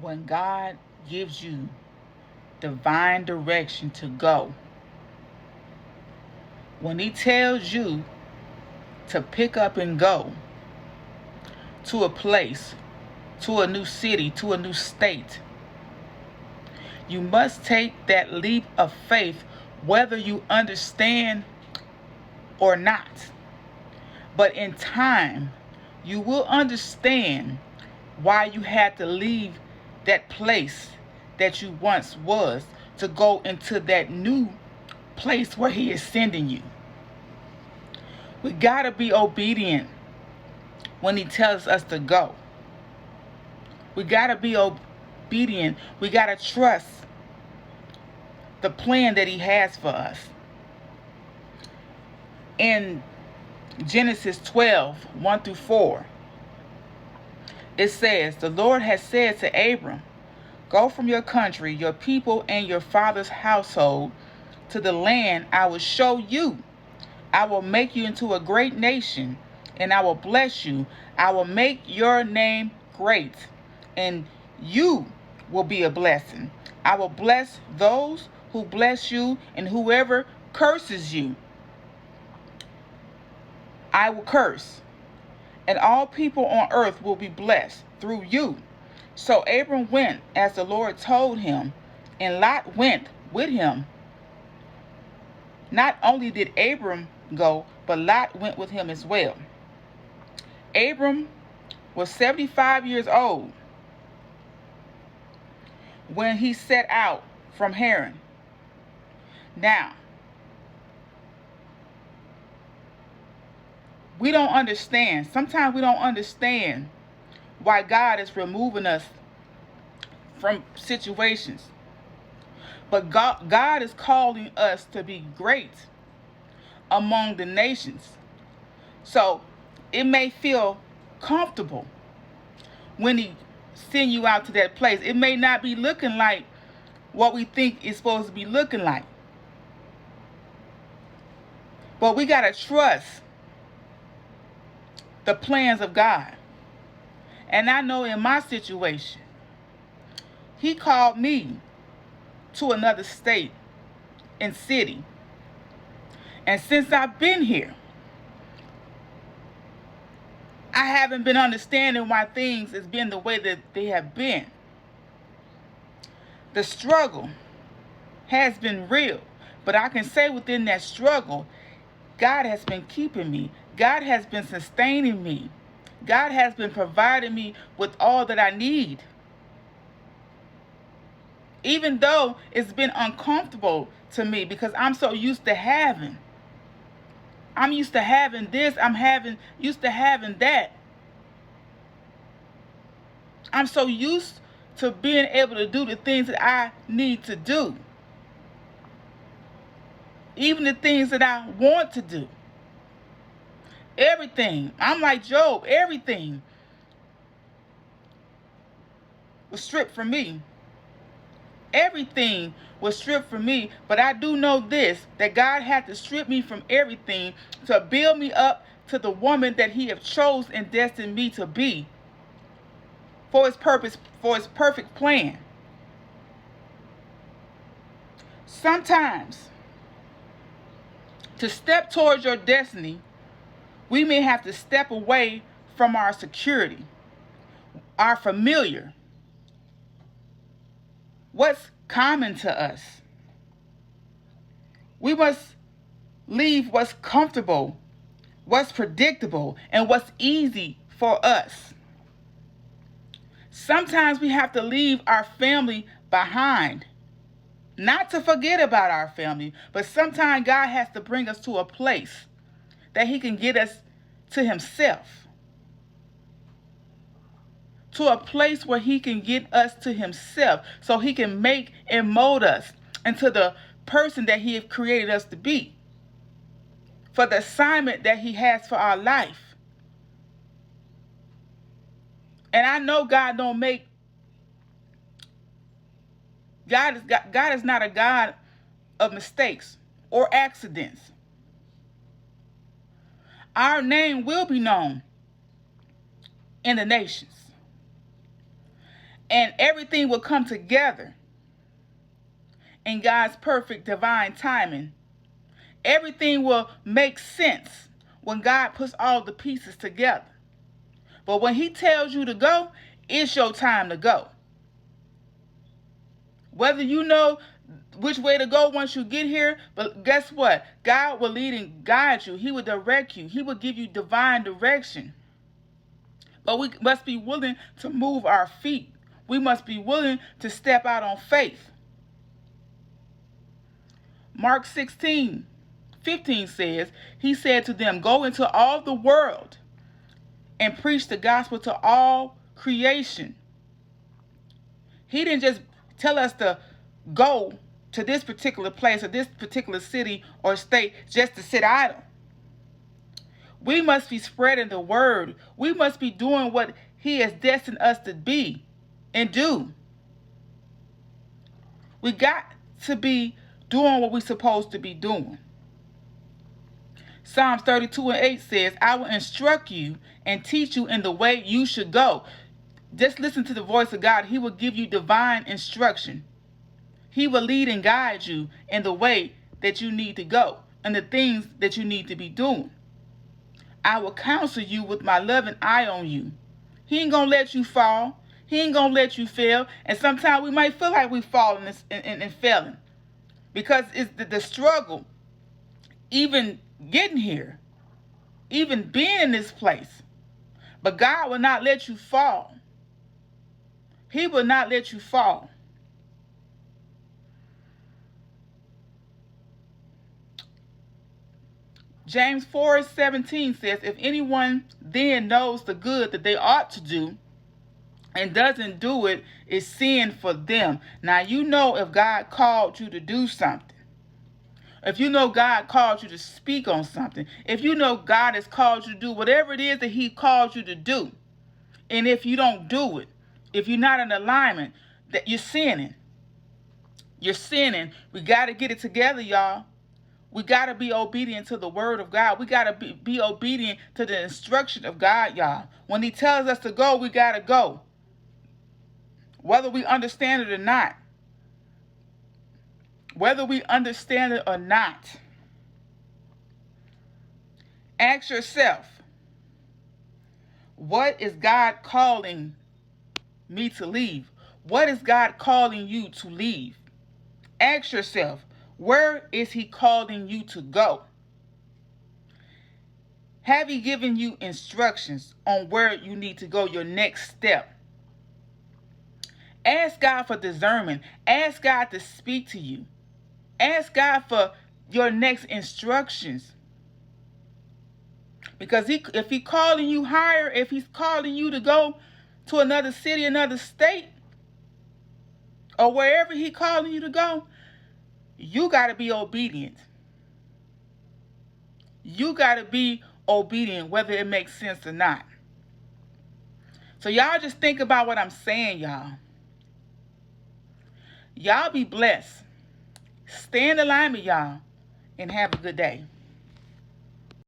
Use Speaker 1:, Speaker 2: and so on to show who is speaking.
Speaker 1: When God gives you divine direction to go, when He tells you to pick up and go to a place, to a new city, to a new state, you must take that leap of faith whether you understand or not. But in time, you will understand why you had to leave that place that you once was to go into that new place where He is sending you. We got to be obedient when He tells us to go. We got to be obedient. We got to trust the plan that He has for us. In Genesis 12, 1 through 4, it says, "The Lord has said to Abram, go from your country, your people, and your father's household to the land I will show you. I will make you into a great nation, and I will bless you. I will make your name great, and you will be a blessing. I will bless those who bless you, and whoever curses you, I will curse. And all people on earth will be blessed through you." So Abram went as the Lord told him, and Lot went with him. Not only did Abram go, but Lot went with him as well. Abram was 75 years old when he set out from Haran. Now, we don't understand. Sometimes we don't understand why God is removing us from situations. But God is calling us to be great among the nations. So it may feel comfortable when He send you out to that place. It may not be looking like what we think it's supposed to be looking like. But we got to trust the plans of God. And I know in my situation, He called me to another state and city. And since I've been here, I haven't been understanding why things has been the way that they have been. The struggle has been real, but I can say within that struggle, God has been keeping me. God has been sustaining me. God has been providing me with all that I need. Even though it's been uncomfortable to me because I'm so used to having. I'm used to having this, used to having that. I'm so used to being able to do the things that I need to do. Even the things that I want to do. Everything. I'm like Job. Everything was stripped from me. Everything was stripped from me. But I do know this, that God had to strip me from everything to build me up to the woman that He have chose and destined me to be for His purpose, for His perfect plan. Sometimes, to step towards your destiny, we may have to step away from our security, our familiar, what's common to us. We must leave what's comfortable, what's predictable, and what's easy for us. Sometimes we have to leave our family behind. Not to forget about our family, but sometimes God has to bring us to a place that He can get us to Himself. To a place where He can get us to Himself so He can make and mold us into the person that He has created us to be. For the assignment that He has for our life. And I know God don't make, God is not a God of mistakes or accidents. Our name will be known in the nations. And everything will come together in God's perfect divine timing. Everything will make sense when God puts all the pieces together. But when he tells you to go, it's your time to go. Whether you know which way to go once you get here, but guess what? God will lead and guide you. He will direct you. He will give you divine direction. But we must be willing to move our feet. We must be willing to step out on faith. Mark 16:15 says, he said to them, go into all the world and preach the gospel to all creation. He didn't just tell us to go to this particular place or this particular city or state just to sit idle. We must be spreading the word. We must be doing what he has destined us to be and do. We got to be doing what we're supposed to be doing. Psalms 32:8 says, I will instruct you and teach you in the way you should go. Just listen to the voice of God. He will give you divine instruction. He will lead and guide you in the way that you need to go and the things that you need to be doing. I will counsel you with my loving eye on you. He ain't going to let you fall. He ain't going to let you fail. And sometimes we might feel like we're falling and failing because it's the struggle, even getting here, even being in this place. But God will not let you fall. He will not let you fall. James 4:17 says, if anyone then knows the good that they ought to do and doesn't do it, is sin for them. Now, you know if God called you to do something. If you know God called you to speak on something. If you know God has called you to do whatever it is that he called you to do. And if you don't do it, if you're not in alignment, that you're sinning. You're sinning. We got to get it together, y'all. We got to be obedient to the word of God. We got to be obedient to the instruction of God, y'all. When he tells us to go, we got to go. Whether we understand it or not. Whether we understand it or not. Ask yourself, what is God calling me to leave? What is God calling you to leave? Ask yourself, where is he calling you to go? Have he given you instructions on where you need to go, your next step? Ask God for discernment. Ask God to speak to you. Ask God for your next instructions. Because if he's calling you higher, if he's calling you to go to another city, another state, or wherever he's calling you to go, you got to be obedient. You got to be obedient, whether it makes sense or not. So y'all just think about what I'm saying, y'all. Y'all be blessed. Stay in alignment, y'all, and have a good day.